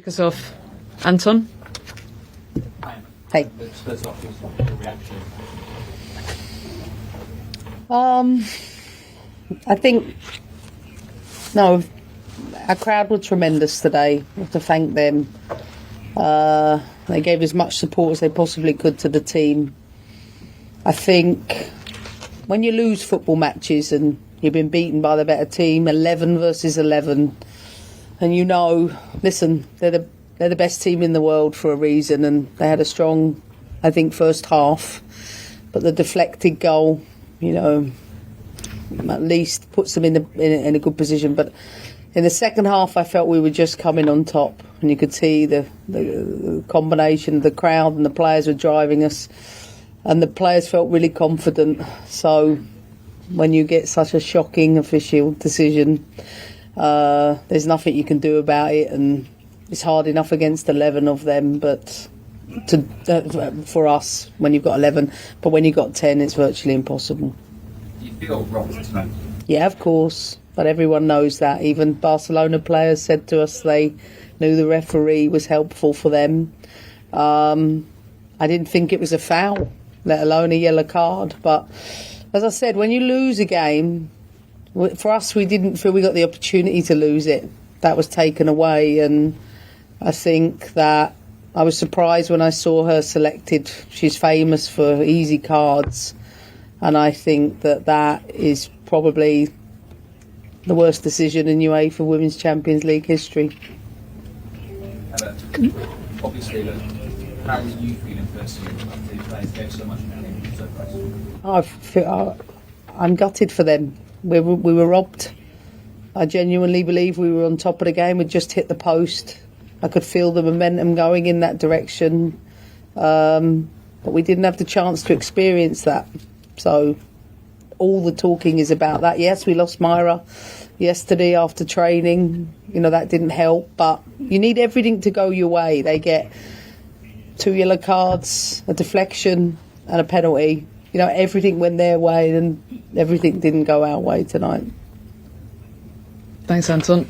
Kick us off. Anton? Hey. I think, no, our crowd were tremendous today. I have to thank them. They gave as much support as they possibly could to the team. I think when you lose football matches and you've been beaten by the better team, 11 versus 11, and you know, listen, they're the best team in the world for a reason, and they had a strong, I think, first half. But the deflected goal, you know, at least puts them in a good position. But in the second half, I felt we were just coming on top, and you could see the combination of the crowd and the players were driving us, and the players felt really confident. So when you get such a shocking official decision, there's nothing you can do about it, and it's hard enough against 11 of them, but for us, when you've got 11, but when you've got 10, it's virtually impossible. Do you feel robbed tonight? Yeah, of course, but everyone knows that. Even Barcelona players said to us they knew the referee was helpful for them. I didn't think it was a foul, let alone a yellow card, but as I said, when you lose a game, for us, we didn't feel we got the opportunity to lose it. That was taken away, and I think that I was surprised when I saw her selected. She's famous for easy cards, and I think that is probably the worst decision in UEFA Women's Champions League history. Obviously, how are you feeling personally after these players gave so much so I'm gutted for them. We were robbed. I genuinely believe we were on top of the game. We'd just hit the post. I could feel the momentum going in that direction. But we didn't have the chance to experience that. So all the talking is about that. Yes, we lost Myra yesterday after training. You know, that didn't help. But you need everything to go your way. They get 2 yellow cards, a deflection and a penalty. You know, everything went their way and everything didn't go our way tonight. Thanks, Anton.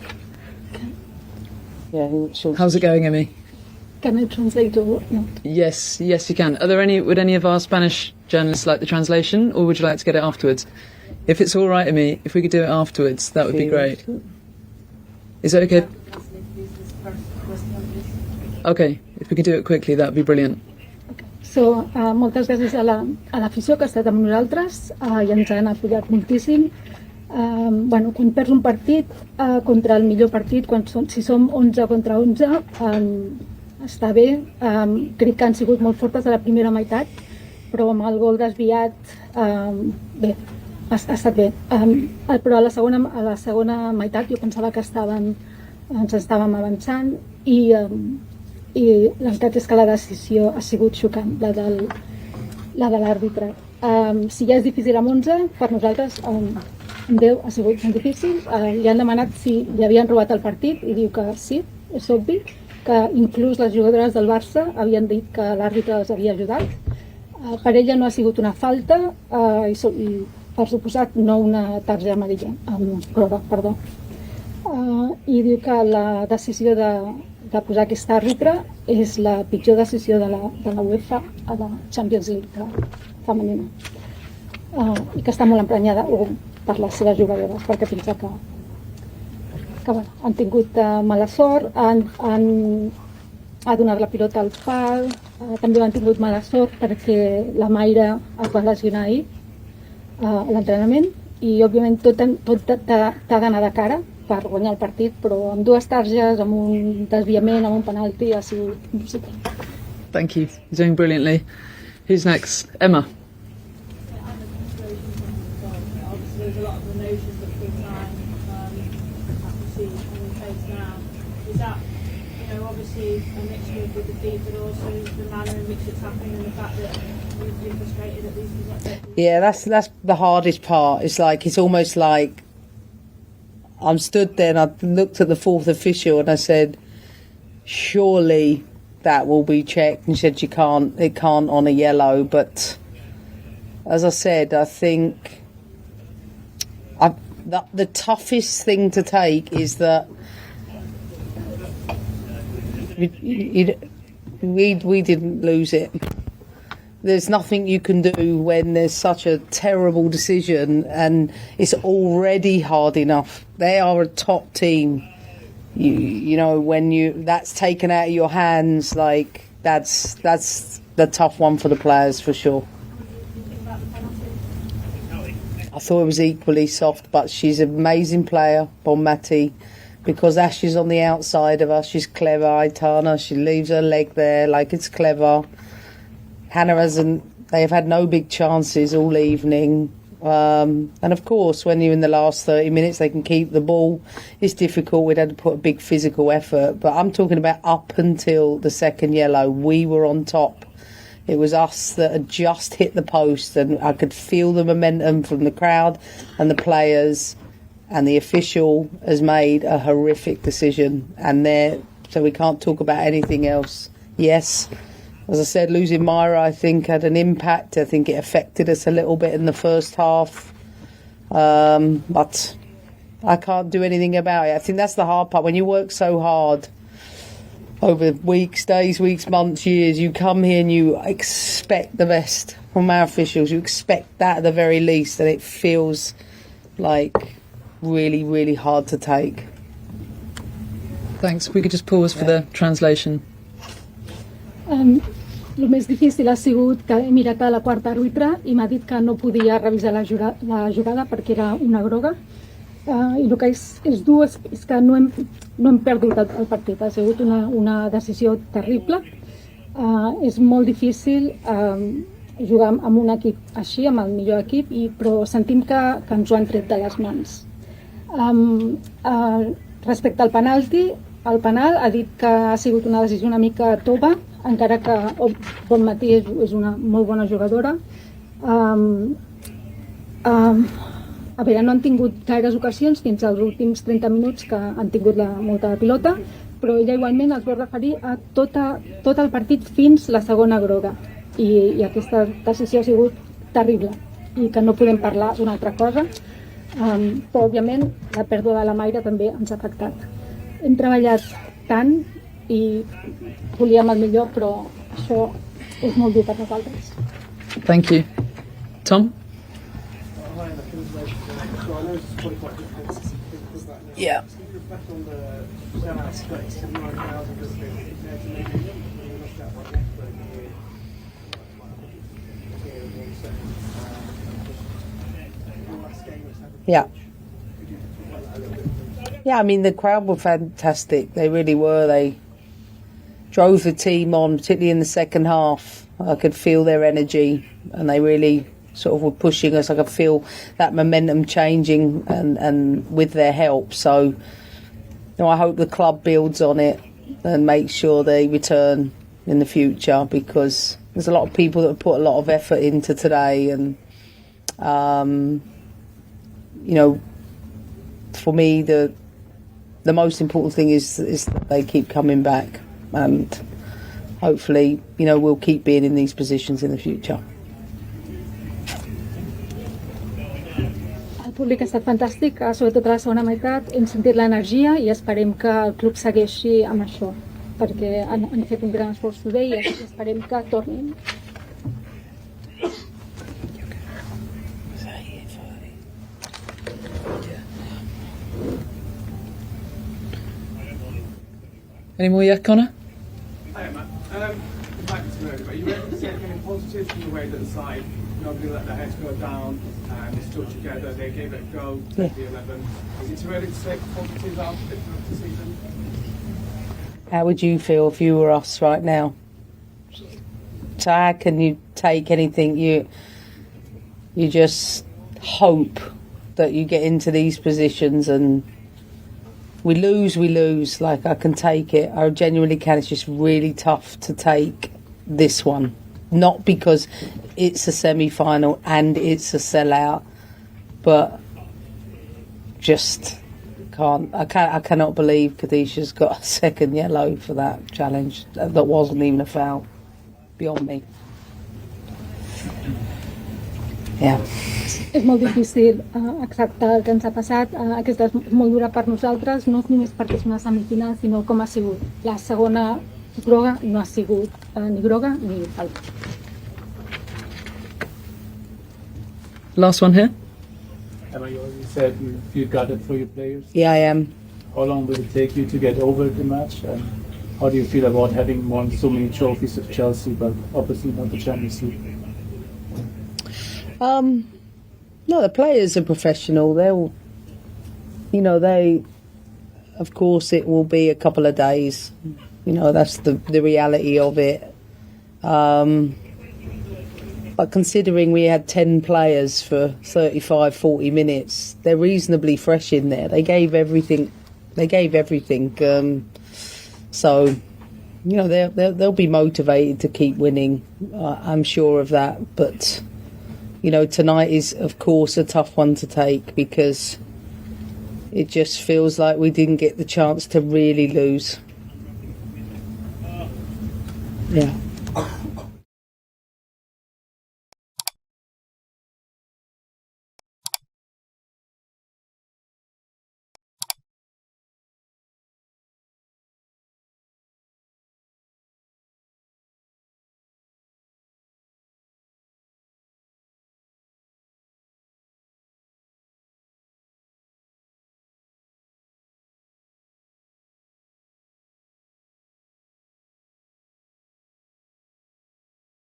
Yeah, sure. How's it going, Emmy? Can I translate or not? Yes, you can. Would any of our Spanish journalists like the translation, or would you like to get it afterwards? If it's all right, Emmy, if we could do it afterwards, that would be great. Is that okay? Okay, if we could do it quickly, that would be brilliant. So, moltes gràcies a l'afició que ha estat amb nosaltres i ens han apoyat moltíssim. Quan perds un partit contra el millor partit, si som 11 contra 11, està bé. Crec que han sigut molt fortes a la primera meitat, però amb el gol desviat, bé, ha estat bé. Però a la segona meitat jo pensava que ens estàvem avançant i la veritat és que la decisió ha sigut xocant, la de l'àrbitre. Si ja és difícil amb 11, per nosaltres amb 10 ha sigut difícil. Li han demanat si li havien robat el partit i diu que sí, és obvi, que inclús les jugadores del Barça havien dit que l'àrbitre els havia ajudat. Per ella no ha sigut una falta i per suposat no una targeta amarilla, groga, perdó. I diu que la decisió de posar aquest àrbitre és la pitjor decisió de la UEFA a la Champions League femenina i que està molt emprenyada per les seves jugadores, perquè pensa que han tingut mala sort, ha donat la pilota al pal, també han tingut mala sort perquè la Mayra es va lesionar ahir a l'entrenament i òbviament tot t'ha d'anar de cara per guanyar el partit, però amb 2 targes, amb un desviament, amb un penalti, ha sigut impossible. Thank you. You're doing brilliantly. Who's next? Emma. Obviously, there's a lot of emotions at the time that we see on the face now. Is that, obviously a mixture with the defeat, but also the manner in which it's happening and the fact that you're frustrated at these results? Yeah, that's the hardest part. It's almost like I'm stood there and I looked at the fourth official and I said, surely that will be checked. And she said, it can't on a yellow. But as I said, I think the toughest thing to take is that we didn't lose it. There's nothing you can do when there's such a terrible decision and it's already hard enough. They are a top team. You know, when that's taken out of your hands, like that's the tough one for the players for sure. I thought it was equally soft, but she's an amazing player, Bonmati, because Ash is on the outside of us. She's clever, Aitana. She leaves her leg there, like it's clever. Hannah hasn't. They have had no big chances all evening. And of course, when you're in the last 30 minutes, they can keep the ball. It's difficult. We'd had to put a big physical effort. But I'm talking about up until the second yellow. We were on top. It was us that had just hit the post, and I could feel the momentum from the crowd and the players. And the official has made a horrific decision. So we can't talk about anything else. Yes. As I said, losing Myra, I think, had an impact. I think it affected us a little bit in the first half. But I can't do anything about it. I think that's the hard part. When you work so hard over weeks, days, weeks, months, years, you come here and you expect the best from our officials. You expect that at the very least. And it feels like really, really hard to take. Thanks. We could just pause for the translation. El més difícil ha sigut que he mirat a la quarta àrbitre i m'ha dit que no podia revisar la jugada perquè era una groga. I el que és dur és que no hem perdut el partit. Ha sigut una decisió terrible. És molt difícil jugar amb un equip així, amb el millor equip, però sentim que ens ho han tret de les mans. Respecte al penalti, el penal ha dit que ha sigut una decisió una mica tova, encara que Bonmatí és una molt bona jugadora. A veure, no han tingut gaires ocasions fins als últims 30 minuts que han tingut molta pilota, però ella igualment es vol referir a tot el partit fins la segona groga. I aquesta decisió ha sigut terrible i que no podem parlar d'una altra cosa, però òbviament la pèrdua de la Mayra també ens ha afectat. Hem treballat tant i volíem el millor, però això és molt dur per nosaltres. Thank you. Tom? Yeah. Yeah. Yeah, I mean, the crowd were fantastic. They really were. They drove the team on, particularly in the second half. I could feel their energy, and they really sort of were pushing us. I could feel that momentum changing and with their help. So I hope the club builds on it and makes sure they return in the future, because there's a lot of people that have put a lot of effort into today, and for me the most important thing is that they keep coming back, and hopefully we'll keep being in these positions in the future. El públic ha estat fantàstic, sobretot a la segona meitat. Hem sentit l'energia i esperem que el club segueixi amb això, perquè han fet un gran esforç today i esperem que tornin. Any more yet, Connor? Hi, Matt. Back to earlier, are you able to see anything positive from the way that the side nobody let their heads go down and they stood together, they gave it a go, 2011? Is it too early to say positives out of the season? How would you feel if you were us right now? So how can you take anything? You just hope that you get into these positions, and we lose, like I can take it. I genuinely can. It's just really tough to take this one. Not because it's a semi-final and it's a sellout, but just can't. I cannot believe Kadeisha's got a second yellow for that challenge. That wasn't even a foul. Beyond me. Yeah. És molt difícil acceptar el que ens ha passat. Aquesta és molt dura per nosaltres, no només perquè és una semifinal, sinó com ha sigut. La segona groga no ha sigut ni groga ni falta. Last one here. Emma, you already said you got it for your players. Yeah, I am. How long will it take you to get over the match? And how do you feel about having won so many trophies with Chelsea, but obviously not the Champions League? No, the players are professional. Of course, it will be a couple of days. That's the reality of it. But considering we had 10 players for 35, 40 minutes, they're reasonably fresh in there. They gave everything. So, they'll be motivated to keep winning. I'm sure of that. But, tonight is, of course, a tough one to take because it just feels like we didn't get the chance to really lose. Yeah.